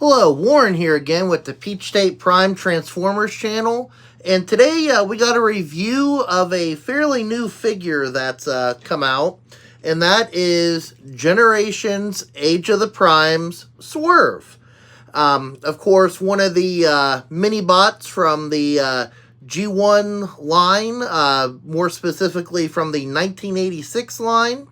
Hello, Warren here again with the Peach State Prime Transformers channel. And today we got a review of a fairly new figure that's come out. And that is Generations Age of the Primes Swerve. Of course, one of the mini-bots from the G1 line, more specifically from the 1986 line.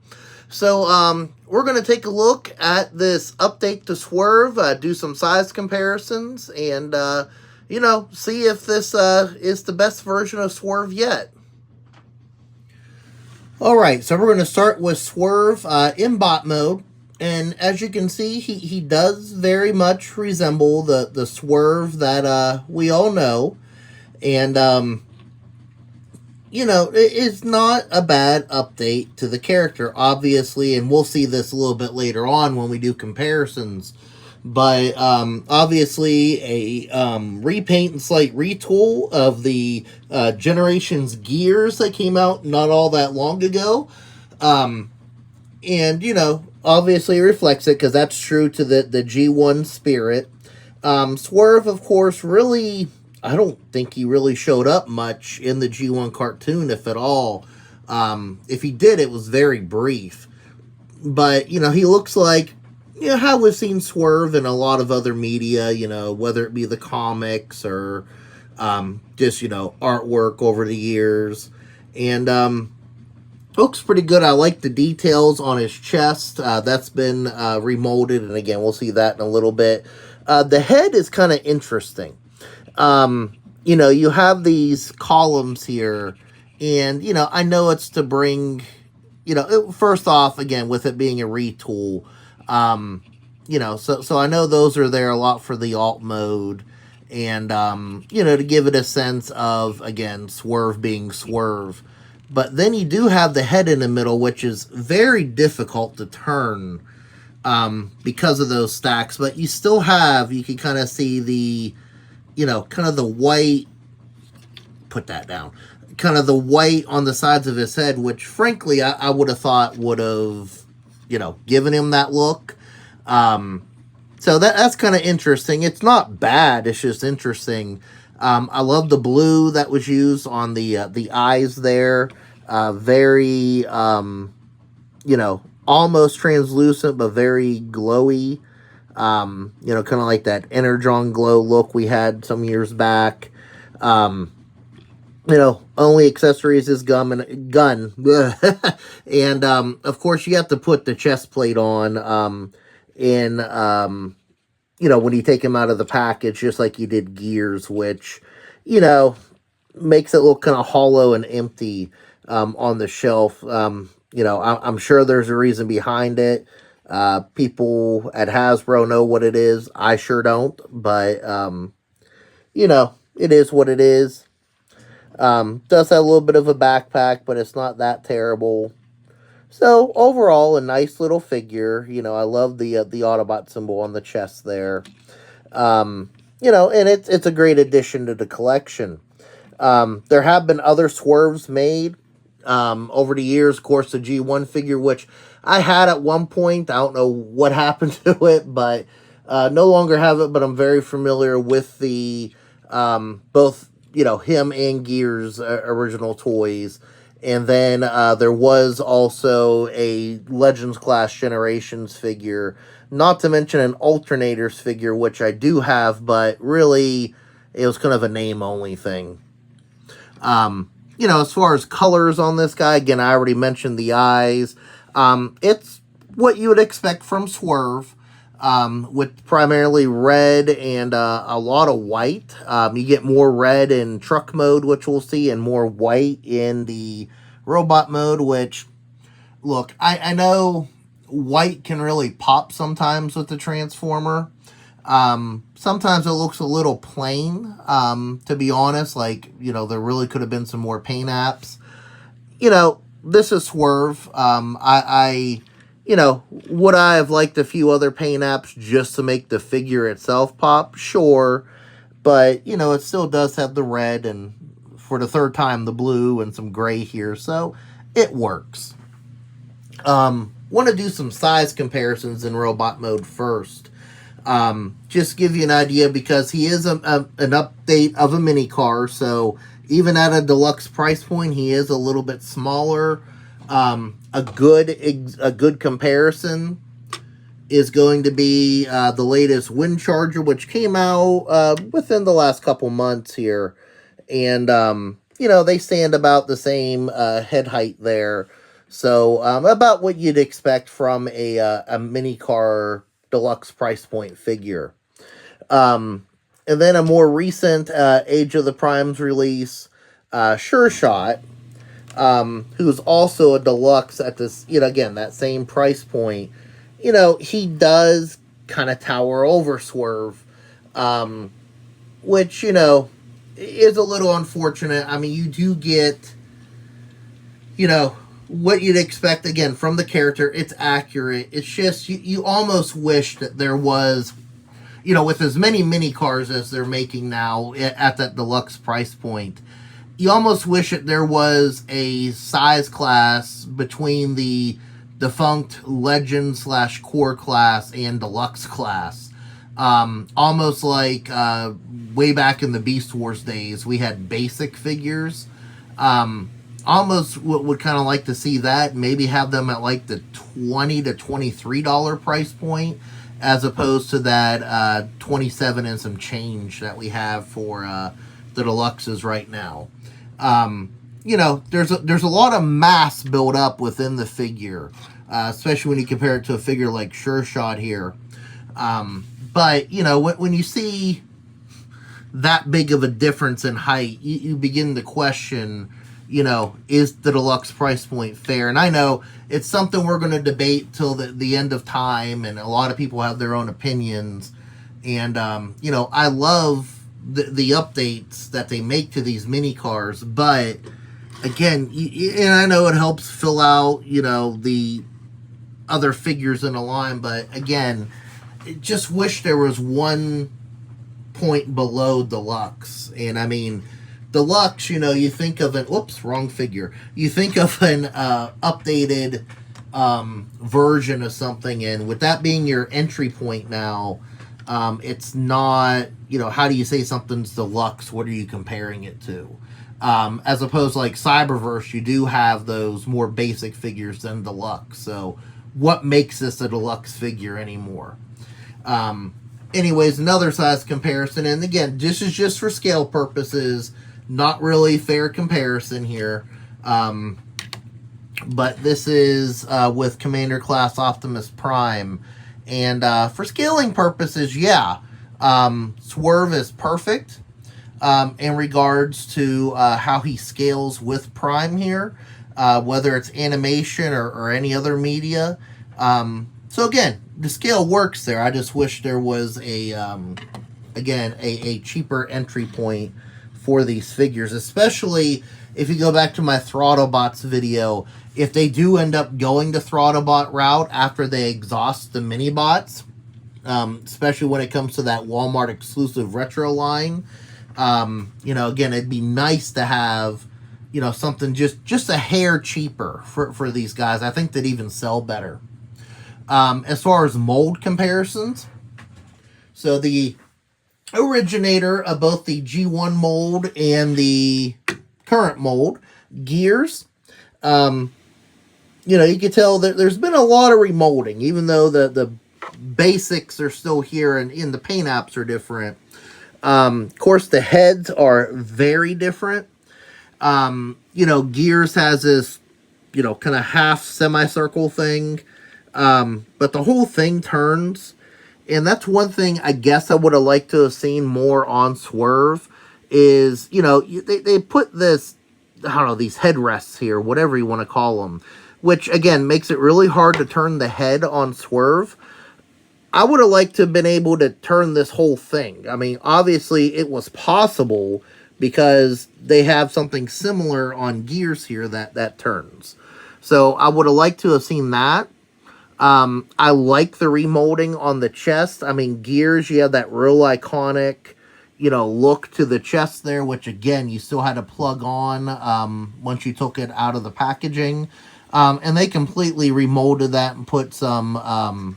So, we're going to take a look at this update to Swerve, do some size comparisons, and, you know, see if this is the best version of Swerve yet. Alright, so we're going to start with Swerve in bot mode, and as you can see, he does very much resemble the Swerve that we all know, and, you know, it's not a bad update to the character, obviously, and we'll see this a little bit later on when we do comparisons. But, obviously, a repaint and slight retool of the Generations gears that came out not all that long ago. And, you know, obviously reflects it, because that's true to the G1 spirit. Swerve, of course, really... I don't think he really showed up much in the G1 cartoon, if at all. If he did, it was very brief. But, you know, he looks like, you know, how we've seen Swerve in a lot of other media, you know, whether it be the comics or just, you know, artwork over the years. And looks pretty good. I like the details on his chest. That's been remolded, and again, we'll see that in a little bit. The head is kind of interesting. You know, you have these columns here, and, you know, I know it's to bring, you know, first off, again, with it being a retool, you know, so I know those are there a lot for the alt mode, and, you know, to give it a sense of, again, Swerve being Swerve. But then you do have the head in the middle, which is very difficult to turn, because of those stacks, but you still have, you can kind of see the, you know, kind of the white, put that down, kind of the white on the sides of his head, which, frankly, I would have thought would have, you know, given him that look. So that's kind of interesting. It's not bad, it's just interesting. I love the blue that was used on the eyes there. Very, you know, almost translucent, but very glowy. You know, kind of like that Energon glow look we had some years back. You know, only accessories is gun. And, of course, you have to put the chest plate on, you know, when you take him out of the package, just like you did Gears, which, you know, makes it look kind of hollow and empty, on the shelf. You know, I'm sure there's a reason behind it. People at Hasbro know what it is. I sure don't, but, you know, it is what it is. Does have a little bit of a backpack, but it's not that terrible. So, overall, a nice little figure. You know, I love the Autobot symbol on the chest there. You know, and it's a great addition to the collection. There have been other Swerves made, over the years. Of course, the G1 figure, which I had at one point. I don't know what happened to it, but no longer have it. But I'm very familiar with the both, you know, him and Gears original toys. And then there was also a Legends Class Generations figure, not to mention an Alternators figure, which I do have, but really it was kind of a name-only thing. You know, as far as colors on this guy, again, I already mentioned the eyes. It's what you would expect from Swerve, with primarily red and a lot of white. You get more red in truck mode, which we'll see, and more white in the robot mode, which, look, I know white can really pop sometimes with the Transformer. Sometimes it looks a little plain, to be honest. Like, you know, there really could have been some more paint apps. You know, this is Swerve. You know, would I have liked a few other paint apps just to make the figure itself pop? Sure. But, you know, it still does have the red and, for the third time, the blue and some gray here. So, it works. Want to do some size comparisons in robot mode first. Just give you an idea, because he is an update of a mini car, so even at a deluxe price point, he is a little bit smaller. A good comparison is going to be the latest Windcharger, which came out within the last couple months here, and they stand about the same head height there, so about what you'd expect from a mini car deluxe price point figure. And then a more recent Age of the Primes release, Shureshot, who's also a deluxe at this, again, that same price point. He does kind of tower over Swerve, which, is a little unfortunate. I mean, you do get, what you'd expect, again, from the character. It's accurate. It's just, you almost wish that there was, with as many mini cars as they're making now at that deluxe price point, you almost wish that there was a size class between the defunct Legend / Core class and Deluxe class. Almost like way back in the Beast Wars days, we had basic figures. Almost would kind of like to see that. Maybe have them at like the $20 to $23 price point, as opposed to that 27 and some change that we have for the deluxes right now. There's a lot of mass built up within the figure, especially when you compare it to a figure like Shureshot here. But when you see that big of a difference in height, you begin to question, is the deluxe price point fair? And I know it's something we're going to debate till the end of time, and a lot of people have their own opinions. And, I love the updates that they make to these mini cars, but again, and I know it helps fill out, the other figures in the line, but again, just wish there was one point below deluxe. And I mean, deluxe, you think of an, wrong figure. You think of an updated version of something, and with that being your entry point now, it's not, how do you say something's deluxe? What are you comparing it to? As opposed to like Cyberverse, you do have those more basic figures than deluxe. So what makes this a deluxe figure anymore? Anyways, another size comparison, and again, this is just for scale purposes, not really fair comparison here. But this is with Commander Class Optimus Prime. And for scaling purposes, yeah, Swerve is perfect in regards to how he scales with Prime here, whether it's animation or any other media. So again, the scale works there. I just wish there was again, a cheaper entry point for these figures, especially if you go back to my Autobots video. If they do end up going the Autobot route after they exhaust the mini bots, especially when it comes to that Walmart exclusive retro line, again, it'd be nice to have, something just a hair cheaper for these guys. I think they'd even sell better. As far as mold comparisons, so the originator of both the G1 mold and the current mold, Gears, you can tell that there's been a lot of remolding, even though the basics are still here and in the paint apps are different. Of course, the heads are very different. Gears has this, kind of half semicircle thing, but the whole thing turns. And that's one thing I guess I would have liked to have seen more on Swerve is, they put this, I don't know, these headrests here, whatever you want to call them, which, again, makes it really hard to turn the head on Swerve. I would have liked to have been able to turn this whole thing. I mean, obviously, it was possible because they have something similar on Gears here that turns. So I would have liked to have seen that. I like the remolding on the chest. I mean, Gears, you have that real iconic, look to the chest there, which, again, you still had to plug on once you took it out of the packaging. And they completely remolded that and put some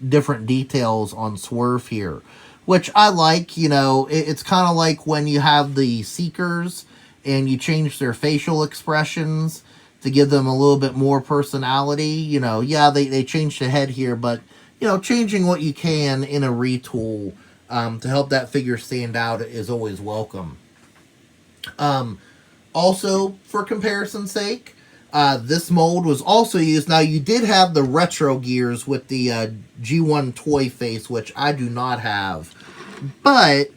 different details on Swerve here, which I like. You know, it's kind of like when you have the Seekers and you change their facial expressions to give them a little bit more personality. You know, yeah, they changed the head here, but, you know, changing what you can in a retool to help that figure stand out is always welcome. Also, for comparison's sake, this mold was also used. Now, you did have the retro gears with the G1 toy face, which I do not have. But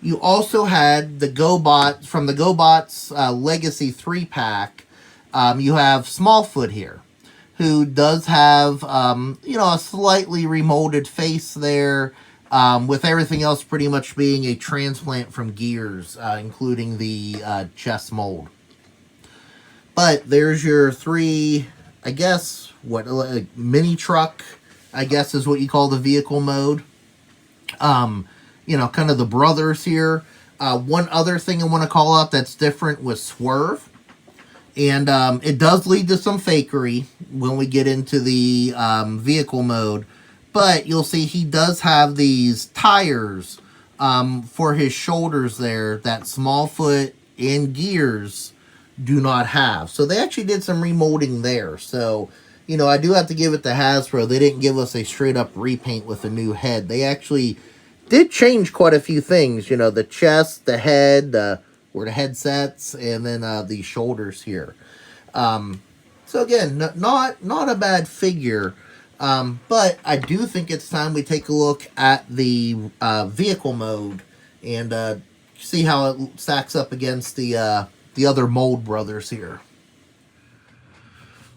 you also had the GoBots, from the GoBots Legacy 3-pack, you have Smallfoot here, who does have, you know, a slightly remolded face there, with everything else pretty much being a transplant from Gears, including the chest mold. But there's your three, I guess, what, mini truck, I guess is what you call the vehicle mode. You know, kind of the brothers here. One other thing I want to call out that's different with Swerve. And it does lead to some fakery when we get into the vehicle mode. But you'll see he does have these tires for his shoulders there that Smallfoot and Gears do not have. So they actually did some remolding there. So, you know, I do have to give it to Hasbro. They didn't give us a straight up repaint with a new head. They actually did change quite a few things. You know, the chest, the head, or the headsets, and then the shoulders here. So again, not a bad figure. But I do think it's time we take a look at the vehicle mode and see how it stacks up against the other mold brothers here.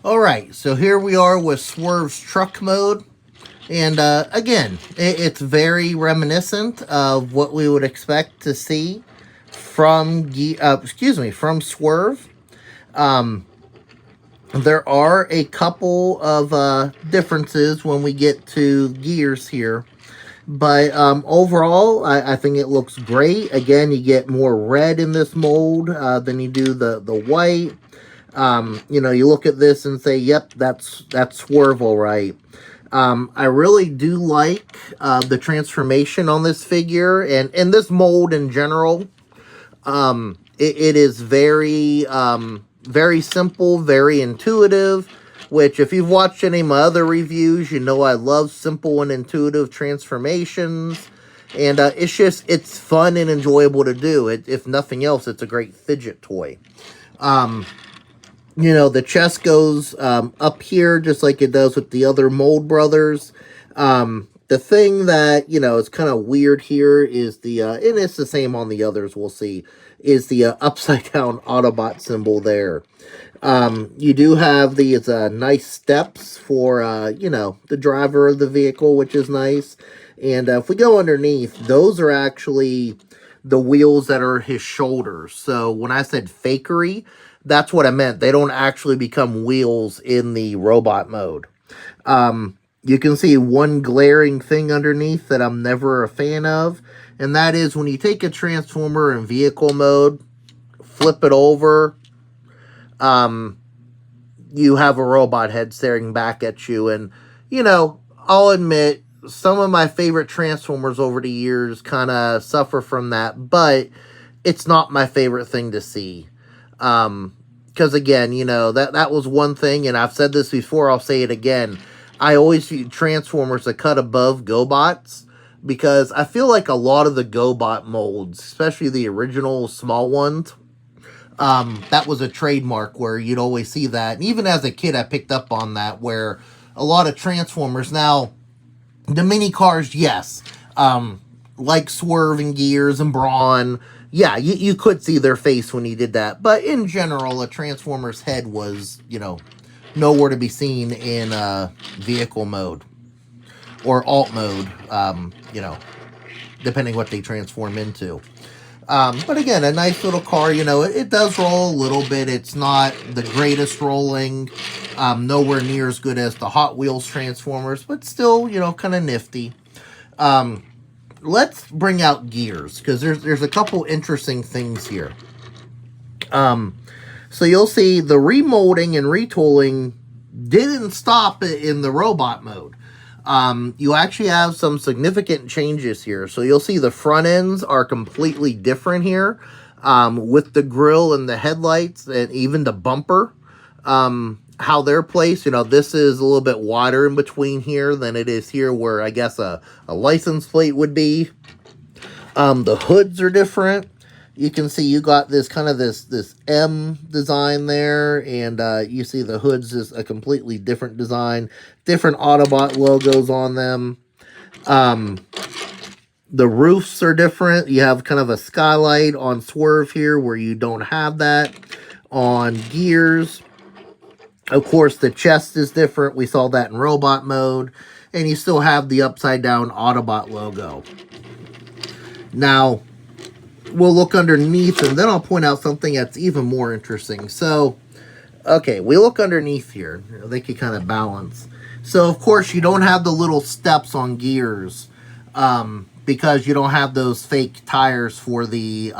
Alright, so here we are with Swerve's truck mode. And again, it's very reminiscent of what we would expect to see from from Swerve. There are a couple of differences when we get to Gears here. But overall, I think it looks great. Again, you get more red in this mold than you do the white. You know, you look at this and say, yep, that's Swerve all right. I really do like the transformation on this figure and this mold in general. It is very, very simple, very intuitive, which if you've watched any of my other reviews, you know I love simple and intuitive transformations. And it's fun and enjoyable to do. If nothing else, it's a great fidget toy. You know, the chest goes up here just like it does with the other mold brothers. The thing that, you know, is kind of weird here is the, and it's the same on the others, we'll see, is the upside down Autobot symbol there. You do have these nice steps for, you know, the driver of the vehicle, which is nice. And if we go underneath, those are actually the wheels that are his shoulders. So when I said fakery, that's what I meant. They don't actually become wheels in the robot mode. You can see one glaring thing underneath that I'm never a fan of, and that is when you take a Transformer in vehicle mode, flip it over, you have a robot head staring back at you. And, you know, I'll admit, some of my favorite Transformers over the years kind of suffer from that, but it's not my favorite thing to see. Because, again, you know, that was one thing, and I've said this before, I'll say it again. I always view Transformers a cut above GoBots, because I feel like a lot of the GoBot molds, especially the original small ones, that was a trademark where you'd always see that. And even as a kid, I picked up on that, where a lot of Transformers, now, the mini cars, yes, like Swerve and Gears and Brawn, yeah, you could see their face when he did that. But in general, a Transformer's head was, you know, nowhere to be seen in vehicle mode or alt mode, you know, depending what they transform into. But again, a nice little car, you know, it does roll a little bit. It's not the greatest rolling, nowhere near as good as the Hot Wheels Transformers, but still, you know, kind of nifty. Let's bring out Gears, because there's a couple interesting things here. So you'll see the remolding and retooling didn't stop in the robot mode. You actually have some significant changes here. So you'll see the front ends are completely different here, with the grille and the headlights and even the bumper. How they're placed, you know, this is a little bit wider in between here than it is here where I guess a license plate would be. The hoods are different. You can see you got this kind of this M design there, and you see the hoods is a completely different design, different Autobot logos on them. The roofs are different. You have kind of a skylight on Swerve here where you don't have that on Gears. Of course, the chest is different. We saw that in robot mode. And you still have the upside down Autobot logo. Now, we'll look underneath and then I'll point out something that's even more interesting. So, okay, we look underneath here. They can kind of balance. So, of course, you don't have the little steps on Gears because you don't have those fake tires for the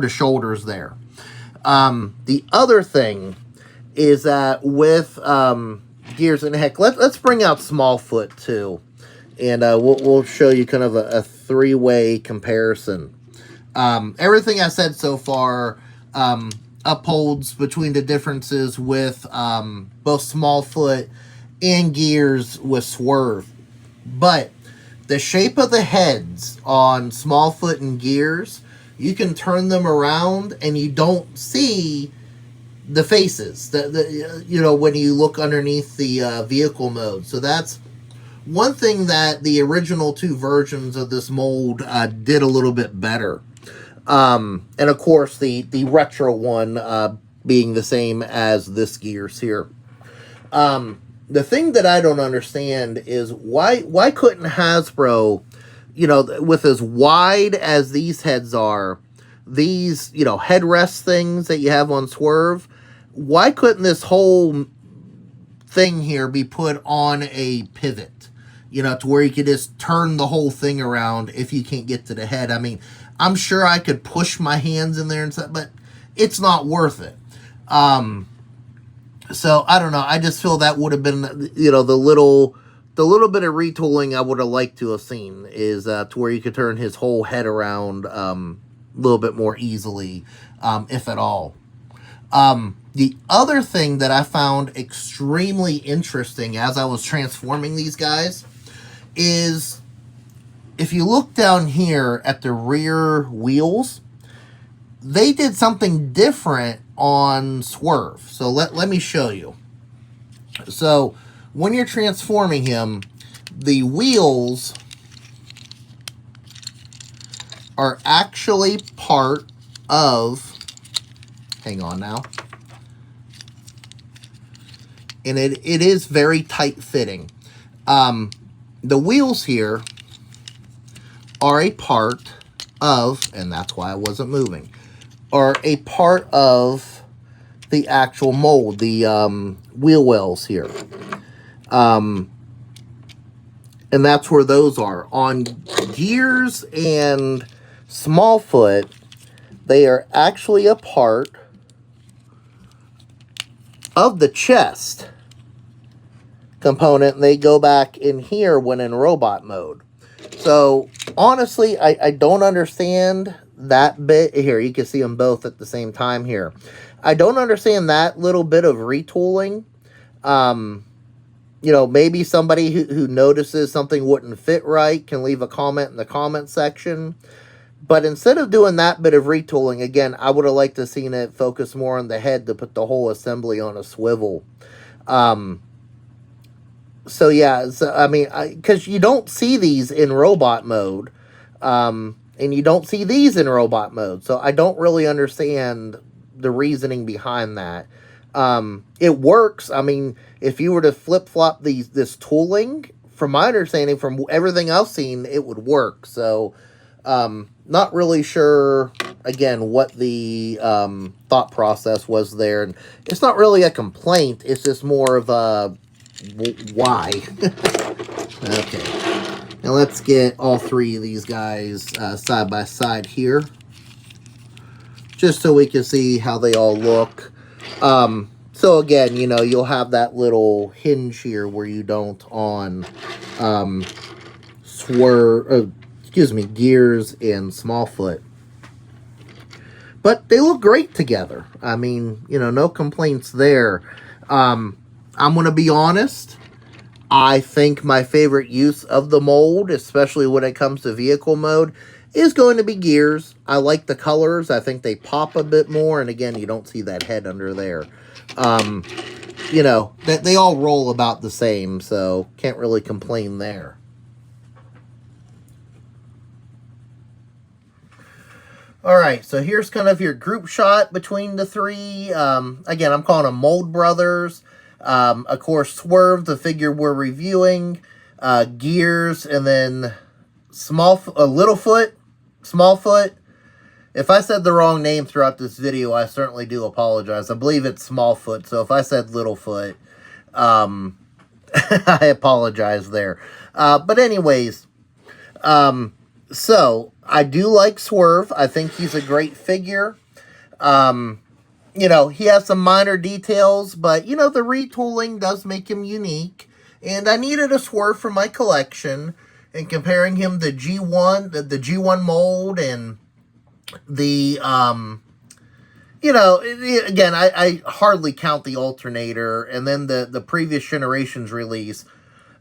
shoulders there. The other thing is that with Gears, and heck, let's bring out Smallfoot too, and we'll show you kind of a three-way comparison. Everything I said so far upholds between the differences with both Smallfoot and Gears with Swerve, but the shape of the heads on Smallfoot and Gears, you can turn them around and you don't see the faces, you know, when you look underneath the vehicle mode. So that's one thing that the original two versions of this mold did a little bit better. And of course, the retro one being the same as this Gears here. The thing that I don't understand is why couldn't Hasbro, you know, with as wide as these heads are, these, you know, headrest things that you have on Swerve, why couldn't this whole thing here be put on a pivot, you know, to where you could just turn the whole thing around if you can't get to the head? I mean, I'm sure I could push my hands in there and stuff, but it's not worth it. So I don't know. I just feel that would have been, you know, the little bit of retooling I would have liked to have seen is to where you could turn his whole head around a little bit more easily, if at all. The other thing that I found extremely interesting as I was transforming these guys is if you look down here at the rear wheels, they did something different on Swerve. So let me show you. So when you're transforming him, the wheels are actually part of, hang on now, and it is very tight fitting. The wheels here are a part of, and that's why I wasn't moving, are a part of the actual mold, the wheel wells here. And that's where those are. On Gears and Smallfoot, they are actually a part of the chest component, and they go back in here when in robot mode. So honestly, I don't understand that bit here. You can see them both at the same time here. I don't understand that little bit of retooling. You know, maybe somebody who notices something wouldn't fit right can leave a comment in the comment section. But instead of doing that bit of retooling, again, I would have liked to have seen it focus more on the head to put the whole assembly on a swivel. So yeah, so, I mean, because you don't see these in robot mode, and you don't see these in robot mode, so I don't really understand the reasoning behind that. It works. I mean, if you were to flip-flop this tooling, from my understanding, from everything I've seen, it would work. So, not really sure, again, what the thought process was there. And it's not really a complaint. It's just more of a why. Okay. Now let's get all three of these guys side by side here, just so we can see how they all look. So again, you know, you'll have that little hinge here where you don't on Gears and Smallfoot. But they look great together. I mean, you know, no complaints there. I'm going to be honest. I think my favorite use of the mold, especially when it comes to vehicle mode, is going to be Gears. I like the colors. I think they pop a bit more. And again, you don't see that head under there. You know, they all roll about the same, so can't really complain there. All right, so here's kind of your group shot between the three. Again, I'm calling them Mold Brothers. Of course, Swerve, the figure we're reviewing. Gears, and then Littlefoot, Smallfoot. If I said the wrong name throughout this video, I certainly do apologize. I believe it's Smallfoot, so if I said Littlefoot, I apologize there. But anyways, so I do like Swerve. I think he's a great figure. You know, he has some minor details, but, you know, the retooling does make him unique. And I needed a Swerve for my collection. And comparing him to G1, the G1 mold, and the, you know, again, I hardly count the alternator. And then the previous generation's release,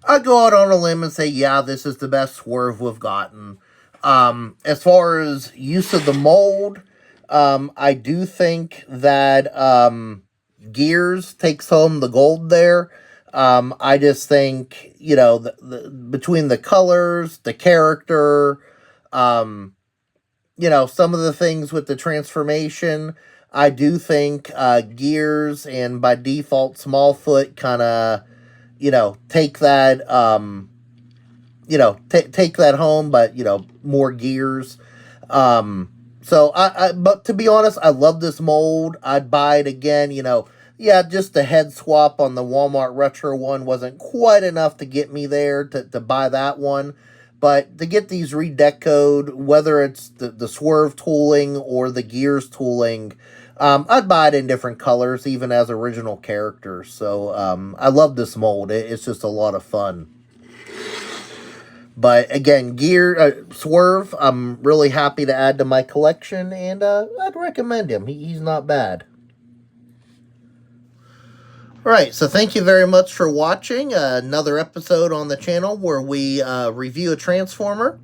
I'd go out on a limb and say, yeah, this is the best Swerve we've gotten. As far as use of the mold, I do think that Gears takes home the gold there. I just think, you know, between the colors, the character, you know, some of the things with the transformation, I do think Gears and by default Smallfoot kind of, you know, take that, you know, take that home, but, you know, more Gears. So, but to be honest, I love this mold. I'd buy it again, you know. Yeah, just the head swap on the Walmart Retro one wasn't quite enough to get me there to buy that one. But to get these redecoed, whether it's the Swerve tooling or the Gears tooling, I'd buy it in different colors, even as original characters. So, I love this mold. It's just a lot of fun. But again, Swerve, I'm really happy to add to my collection, and I'd recommend him. He's not bad. Alright, so thank you very much for watching another episode on the channel where we review a Transformer.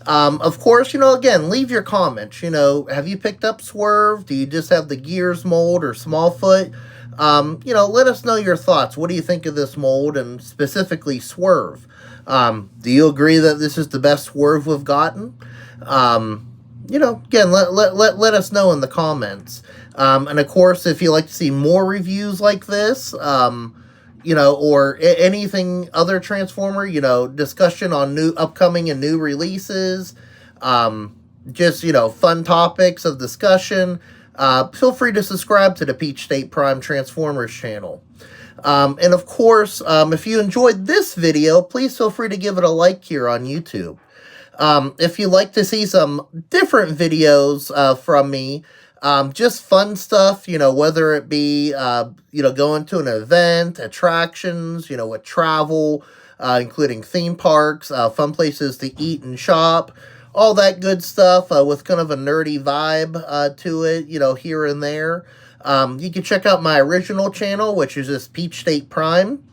Of course, you know, again, leave your comments. You know, have you picked up Swerve? Do you just have the Gears mold or Smallfoot? You know, let us know your thoughts. What do you think of this mold, and specifically Swerve? Do you agree that this is the best Swerve we've gotten? You know, again, let us know in the comments. And of course, if you'd like to see more reviews like this, you know, or anything other Transformer, you know, discussion on upcoming and new releases, just, you know, fun topics of discussion, feel free to subscribe to the Peach State Prime Transformers channel. And of course, if you enjoyed this video, please feel free to give it a like here on YouTube. If you'd like to see some different videos from me, just fun stuff, you know, whether it be, you know, going to an event, attractions, you know, with travel, including theme parks, fun places to eat and shop, all that good stuff with kind of a nerdy vibe to it, you know, here and there. You can check out my original channel, which is just Peach State Prime.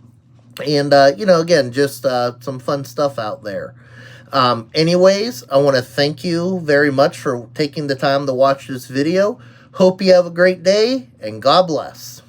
And, you know, again, just some fun stuff out there. Anyways, I want to thank you very much for taking the time to watch this video. Hope you have a great day, and God bless.